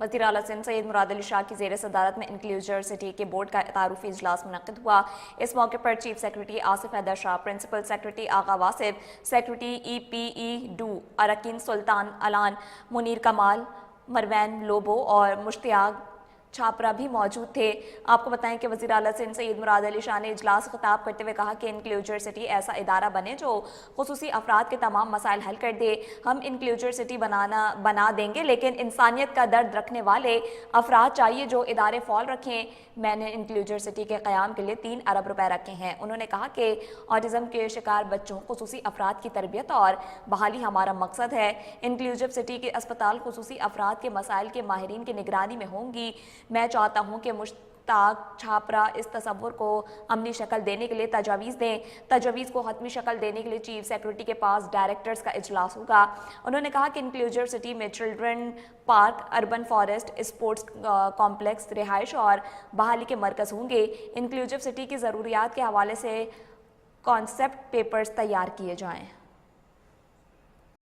وزیر اعلیٰ سندھ سید مراد علی شاہ کی زیر صدارت میں انکلوجر سٹی کے بورڈ کا تعارفی اجلاس منعقد ہوا۔ اس موقع پر چیف سیکرٹری آصف حیدر شاہ، پرنسپل سیکرٹری آغا واصف، سیکرٹری EPE2 اراکین سلطان علان، منیر کمال، مروین لوبو اور مشتاق چھاپرا بھی موجود تھے۔ آپ کو بتائیں کہ وزیر اعلیٰ سندھ سید مراد علی شاہ نے اجلاس خطاب کرتے ہوئے کہا کہ انکلوجر سٹی ایسا ادارہ بنے جو خصوصی افراد کے تمام مسائل حل کر دے۔ ہم انکلوجر سٹی بنا دیں گے، لیکن انسانیت کا درد رکھنے والے افراد چاہیے جو ادارے فعال رکھیں۔ میں نے انکلوجر سٹی کے قیام کے لیے 3 ارب روپے رکھے ہیں۔ انہوں نے کہا کہ آٹزم کے شکار بچوں، خصوصی افراد کی تربیت اور بحالی ہمارا مقصد ہے۔ انکلوجر سٹی کے اسپتال خصوصی افراد کے مسائل کے ماہرین کی نگرانی میں ہوں گی۔ میں چاہتا ہوں کہ مشتاق چھاپرا اس تصور کو عملی شکل دینے کے لیے تجاویز دیں۔ تجاویز کو حتمی شکل دینے کے لیے چیف سیکرٹری کے پاس ڈائریکٹرز کا اجلاس ہوگا۔ انہوں نے کہا کہ انکلوجر سٹی میں children park, urban forest, sports complex, رہائش اور بحالی کے مرکز ہوں گے۔ انکلوجر سٹی کی ضروریات کے حوالے سے کانسیپٹ پیپرز تیار کیے جائیں۔